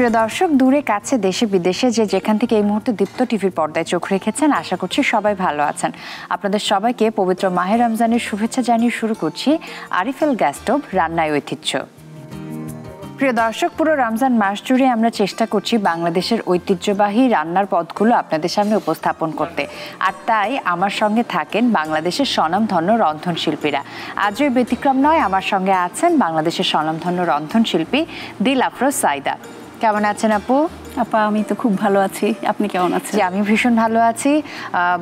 প্রিয় দর্শক, দূরে কাছে দেশে বিদেশে যে যেখান থেকে এই মুহূর্তে দীপ্ত টিভির পর্দায় চোখ রেখেছেন, আশা করছি সবাই ভালো আছেন। আপনাদের সবাইকে পবিত্র মাহে রমজানের শুভেচ্ছা জানিয়ে শুরু করছি আরিফেল গ্যাস স্টোভ রান্নায় ঐতিহ্য। প্রিয় দর্শক, পুরো রমজান মাস জুড়ে আমরা চেষ্টা করছি বাংলাদেশের ঐতিহ্যবাহী রান্নার পদগুলো আপনাদের সামনে উপস্থাপন করতে, আর তাই আমার সঙ্গে থাকেন বাংলাদেশের স্বনামধন্য রন্ধনশিল্পীরা। আজও ব্যতিক্রম নয়, আমার সঙ্গে আছেন বাংলাদেশের স্বনামধন্য রন্ধনশিল্পী দিল আফরোজ সাইদা। কেমন আছেন আপু? আপা, আমি তো খুব ভালো আছি, আপনি কেমন আছেন? জি, আমি ভীষণ ভালো আছি।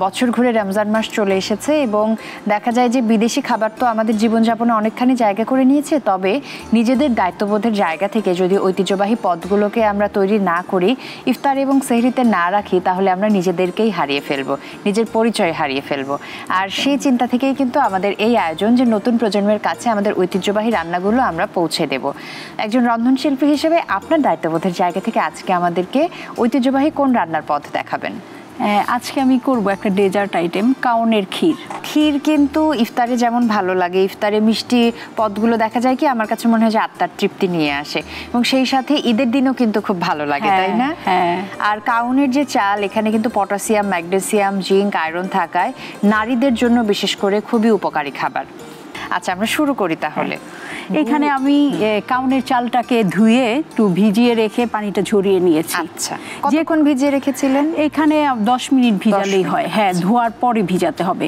বছর ঘুরে রমজান মাস চলে এসেছে এবং দেখা যায় যে বিদেশি খাবার তো আমাদের জীবনযাপনে অনেকখানি জায়গা করে নিয়েছে, তবে নিজেদের দায়িত্ববোধের জায়গা থেকে যদি ঐতিহ্যবাহী পদগুলোকে আমরা তৈরি না করি, ইফতার এবং সেহরিতে না রাখি, তাহলে আমরা নিজেদেরকেই হারিয়ে ফেলবো, নিজের পরিচয় হারিয়ে ফেলবো। আর সেই চিন্তা থেকেই কিন্তু আমাদের এই আয়োজন যে নতুন প্রজন্মের কাছে আমাদের ঐতিহ্যবাহী রান্নাগুলো আমরা পৌঁছে দেব। একজন রন্ধনশিল্পী হিসেবে আপনার দায়িত্ববোধের জায়গা থেকে আজকে আমাদেরকে ঐতিহ্যবাহী কোন রান্নার পদ দেখাবেন? আজকে আমি করব একটা ডেজার্ট আইটেম, কাউনের ক্ষীর। ক্ষীর কিন্তু ইফতারে যেমন ভালো লাগে, ইফতারে মিষ্টি পদগুলো দেখা যায় কি আমার কাছে মনে হয় যে আত্মার তৃপ্তি নিয়ে আসে, এবং সেই সাথে ঈদের দিনও কিন্তু খুব ভালো লাগে, তাই না? আর কাউনের যে চাল, এখানে কিন্তু পটাশিয়াম, ম্যাগনেসিয়াম, জিঙ্ক, আয়রন থাকায় নারীদের জন্য বিশেষ করে খুবই উপকারী খাবার। আচ্ছা, আমরা শুরু করি তাহলে। এখানে আমি কাউনের চালটাকে ধুয়ে একটু ভিজিয়ে রেখে পানিটা ঝরিয়ে নিয়েছি। আচ্ছা, কতক্ষণ ভিজিয়ে রেখেছিলেন? এখানে 10 মিনিট ভিজালেই হয়। হ্যাঁ, ধোয়ার পরে ভিজাতে হবে।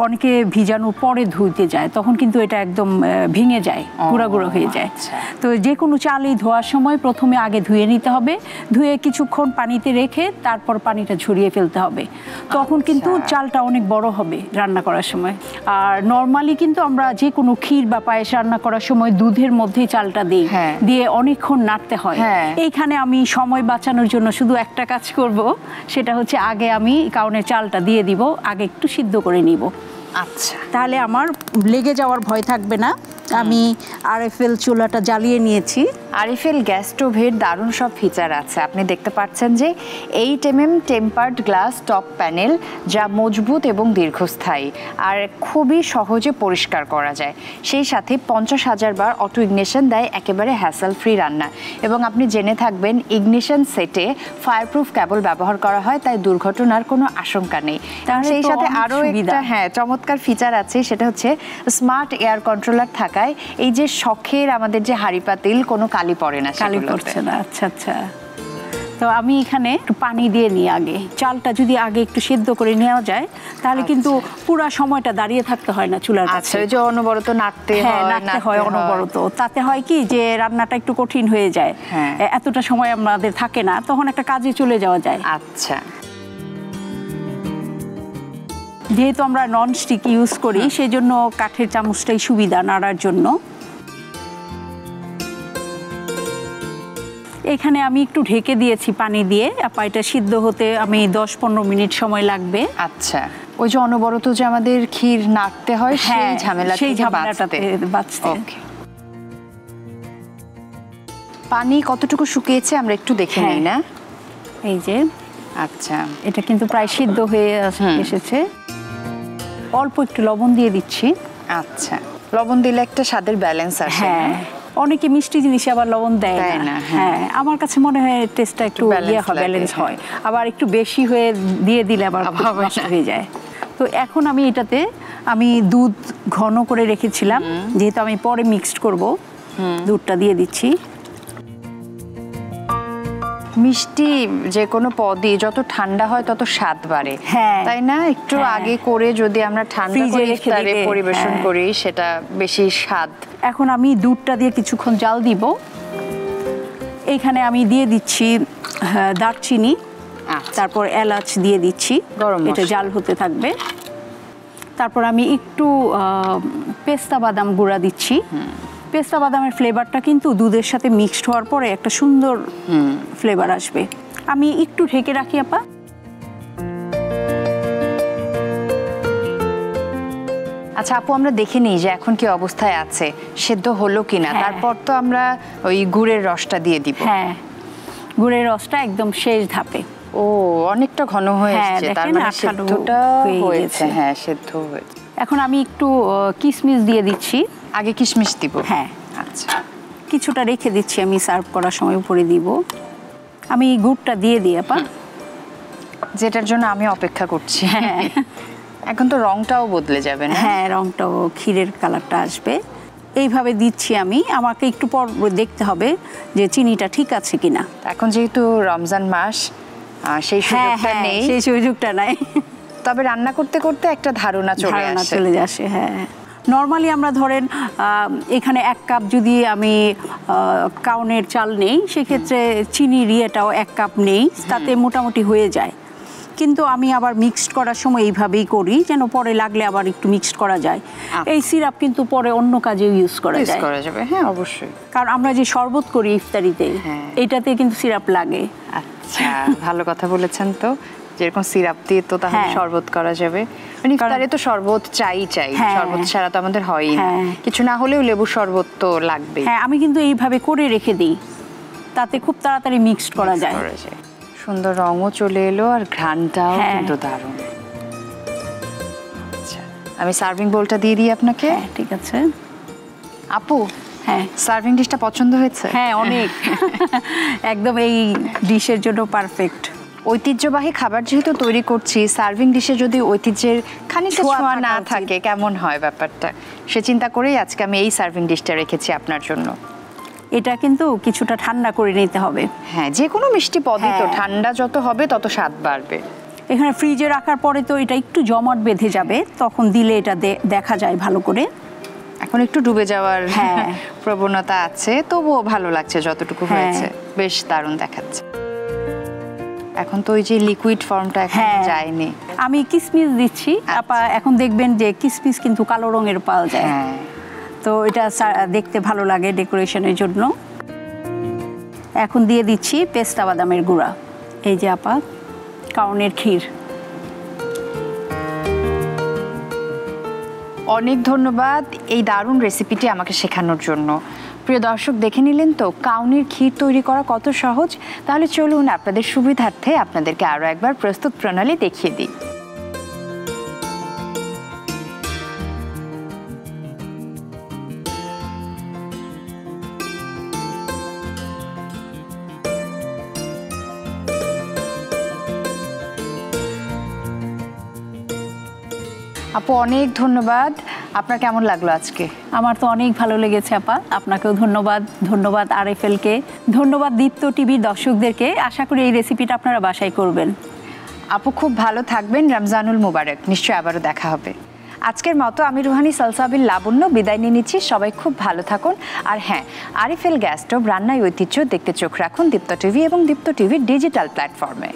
অনেকে ভিজানোর পরে ধুইতে যায়, তখন কিন্তু এটা একদম ভেঙে যায়, গুঁড়া গুঁড়ো হয়ে যায়। তো যে কোনো চালই ধোয়ার সময় প্রথমে আগে ধুয়ে নিতে হবে, ধুয়ে কিছুক্ষণ পানিতে রেখে তারপর পানিটা ঝরিয়ে ফেলতে হবে। তখন কিন্তু চালটা অনেক বড় হবে রান্না করার সময়। আর নর্মালি কিন্তু আমরা যে কোনো ক্ষীর বা পায়েস রান্না করার সময় দুধের মধ্যে চালটা দিই, দিয়ে অনেকক্ষণ নাড়তে হয়। এইখানে আমি সময় বাঁচানোর জন্য শুধু একটা কাজ করব, সেটা হচ্ছে আগে আমি কাউনের চালটা দিয়ে দিব, আগে একটু সিদ্ধ করে নিব। আচ্ছা, তাহলে আমার লেগে যাওয়ার ভয় থাকবে না। আমি আরএফএল চুলাটা জ্বালিয়ে নিয়েছি। আরএফএল গ্যাস স্টোভের দারুণ সব ফিচার আছে। আপনি দেখতে পাচ্ছেন যে 8mm tempered glass top panel, যা মজবুত এবং দীর্ঘস্থায়ী আর খুবই সহজে পরিষ্কার করা যায়। সেই সাথে 50,000 বার অটো ইগনিশন দেয়, একেবারে হ্যাসেল ফ্রি রান্না। এবং আপনি জেনে থাকবেন ইগনিশন সেটে ফায়ারপ্রুফ কেবল ব্যবহার করা হয়, তাই দুর্ঘটনার কোনো আশঙ্কা নেই। সেই সাথে আরও একটা চমৎকার ফিচার আছে, সেটা হচ্ছে স্মার্ট এয়ার কন্ট্রোলার থাকা। এই যে শখের আমাদের যে হাঁড়ি পাতিল, কোনো কালি পড়ে না, কালি পড়ছে না। আচ্ছা আচ্ছা, তো আমি এখানে একটু পানি দিয়ে নিই। আগে চালটা যদি আগে একটু সিদ্ধ করে নেওয়া যায়, তাহলে কিন্তু পুরো সময়টা দাঁড়িয়ে থাকতে হয় না চুলার কাছে। যে অনবরত নাড়তে হয় অনবরত, তাতে হয় কি যে রান্নাটা একটু কঠিন হয়ে যায়। এতটা সময় আমাদের থাকে না, তখন একটা কাজে চলে যাওয়া যায়। আচ্ছা, যেহেতু আমরা নন স্টিক ইউজ করি, সেই জন্য কাঠের চামচটাই সুবিধা নাড়ার জন্য। এখানে আমি একটু ঢেকে দিয়েছি পানি দিয়ে, এটা সিদ্ধ হতে আমি 10-15 মিনিট সময় লাগবে। আচ্ছা, ওই যে অনবরত যে আমাদের ক্ষীর নাড়তে হয়, সেই ঝামেলাটাতে বাঁচতে। পানি কতটুকু শুকিয়েছে আমরা একটু দেখে নিই না? এই যে, আচ্ছা, এটা কিন্তু প্রায় সিদ্ধ হয়ে এসেছে। অল্প একটু লবণ দিয়ে দিচ্ছি। আচ্ছা, লবণ দিলে একটা স্বাদের ব্যালেন্স আসে। অনেকে মিষ্টি জিনিসে আবার লবণ দেয় না। হ্যাঁ, আমার কাছে মনে হয় টেস্টটা একটু ব্যালেন্স হয়। আবার একটু বেশি হয়ে দিয়ে দিলে আবার নষ্ট হয়ে যায়। তো এখন আমি এটাতে দুধ ঘন করে রেখেছিলাম, যেহেতু আমি পরে মিক্সড করব, দুধটা দিয়ে দিচ্ছি। মিষ্টি যে কোনো পদই যত ঠান্ডা হয় তত স্বাদ বাড়ে, তাই না? একটু আগে করে যদি আমরা ঠান্ডা করে ইফতারে পরিবেশন করি, সেটা বেশি স্বাদ। এখন আমি দুধটা দিয়ে কিছুক্ষণ জাল দিব। এইখানে আমি দিয়ে দিচ্ছি দারচিনি, তারপর এলাচ দিয়ে দিচ্ছি, এটা জাল হতে থাকবে। তারপর আমি একটু পেস্তা বাদাম গুঁড়া দিচ্ছি। পেস্তা বাদামের ফ্লেভারটা কিন্তু দুধের সাথে মিক্সড হওয়ার পরে একটা সুন্দর ফ্লেভার আসবে। আমি একটু ঢেকে রাখি আপা। আচ্ছা আপু, আমরা দেখে নিই যে এখন কি অবস্থায় আছে, সেদ্ধ হলো কিনা। তারপর তো আমরা ওই গুড়ের রসটা দিয়ে দিব। হ্যাঁ, গুড়ের রসটা একদম শেষ ধাপে। ও, অনেকটা ঘন হয়ে এসেছে, তার মানে সেদ্ধটা হয়েছে। হ্যাঁ, সেদ্ধ হয়েছে। এখন আমি একটু কিশমিশ দিয়ে দিচ্ছি। আগে কিশমিশ দিব? হ্যাঁ। আচ্ছা, কিছুটা রেখে দিচ্ছি, আমি সার্ভ করার সময় উপরে দিব। আমি গুড়টা দিয়ে দিই আপা, যেটার জন্য আমি অপেক্ষা করছি। হ্যাঁ, এখন তো রংটাও বদলে যাবে না? হ্যাঁ, রংটাও ক্ষীরের কালারটা আসবে। এইভাবে দিচ্ছি আমি, আমাকে একটু পর দেখতে হবে যে চিনিটা ঠিক আছে কিনা। এখন যেহেতু রমজান মাস, সেই সুযোগটা নেই, সেই সুযোগটা নাই, তবে রান্না করতে করতে একটা ধারণা চলে আসে। হ্যাঁ, নর্মালি আমরা ধরেন এখানে 1 কাপ যদি আমি কাউনের চাল নেই, সেক্ষেত্রে চিনির ইয়েটাও 1 কাপ নেই, তাতে মোটামুটি হয়ে যায়। কিন্তু আমি আবার মিক্সড করার সময় এইভাবেই করি, যেন পরে লাগলে আবার একটু মিক্সড করা যায়। এই সিরাপ কিন্তু পরে অন্য কাজে ইউজ করা যাবে। হ্যাঁ, অবশ্যই। কারণ আমরা যে শরবত করি ইফতারিতে, এটাতে কিন্তু সিরাপ লাগে। আচ্ছা, ভালো কথা বলেছেন। তো যেরকম সিরাপ দিয়ে তো তাহলে শরবত করা যাবে। মানে ইফতারে তো শরবত চাই, শরবত ছাড়া তো আমাদের হয়ই না। কিছু না হলেও লেবুর শরবত তো লাগবেই। হ্যাঁ, আমি কিন্তু এইভাবে করে রেখে দিই, তাতে খুব তাড়াতাড়ি মিক্সড করা যায়। সুন্দর রঙও চলে এলো, আর ঘ্রাণটাও কিন্তু দারুণ। আচ্ছা, আমি সার্ভিং বোলটা দিয়ে দিই আপনাকে। ঠিক আছে আপু। হ্যাঁ, সার্ভিং ডিশটা পছন্দ হয়েছে? হ্যাঁ, অনেক। একদম এই ডিশের জন্য পারফেক্ট। ঐতিহ্যবাহী খাবার যেহেতু তৈরি করছি, সার্ভিং ডিশে যদি ঐতিহ্যের খানিকটা ছোঁয়া না থাকে কেমন হয় ব্যাপারটা, সে চিন্তা করেই আজকে আমি এই সার্ভিং ডিশটা রেখেছি আপনার জন্য। এটা কিন্তু কিছুটা ঠান্ডা করে নিতে হবে। হ্যাঁ, যে কোনো মিষ্টি পদই তো ঠান্ডা যত হবে তত স্বাদ বাড়বে। এখানে ফ্রিজে রাখার পরে তো এটা একটু জমাট বেঁধে যাবে, তখন দিলে এটা দেখা যায় ভালো করে। এখন একটু ডুবে যাওয়ার প্রবণতা আছে, তবুও ভালো লাগছে যতটুকু হয়েছে, বেশ দারুণ দেখাচ্ছে। এখন তো ওই যে লিকুইড ফর্মটা এখন যায়নি। আমি কিসমিস দিচ্ছি আপা, এখন দেখবেন যে কিসমিস কিন্তু কালো রঙের পাওয়া যায়, তো এটা দেখতে ভালো লাগে ডেকোরেশনের জন্য। এখন দিয়ে দিচ্ছি পেস্তা বাদামের গুঁড়া। এই যে আপা, কাউনের ক্ষীর। অনেক ধন্যবাদ এই দারুণ রেসিপিটি আমাকে শেখানোর জন্য। প্রিয় দর্শক, দেখে নিলেন তো কাউনের ক্ষীর তৈরি করা কত সহজ। তাহলে চলুন আপনাদের সুবিধার্থে আপনাদেরকে আরও একবার প্রস্তুত প্রণালী দেখিয়ে দিই। আপু, অনেক ধন্যবাদ। আপনার কেমন লাগলো আজকে? আমার তো অনেক ভালো লেগেছে আপা, আপনাকেও ধন্যবাদ। ধন্যবাদ RFL-কে, ধন্যবাদ দীপ্ত টিভির দর্শকদেরকে। আশা করি এই রেসিপিটা আপনারা বাসায় করবেন। আপু, খুব ভালো থাকবেন। রমজানুল মুবারক। নিশ্চয়ই আবারও দেখা হবে। আজকের মতো আমি রুহানি সালসাবিল লাবণ্য বিদায় নিয়ে নিচ্ছি। সবাই খুব ভালো থাকুন। আর হ্যাঁ, RFL গ্যাস স্টোভ রান্নায় ঐতিহ্য দেখতে চোখ রাখুন দীপ্ত টিভি এবং দীপ্ত টিভির ডিজিটাল প্ল্যাটফর্মে।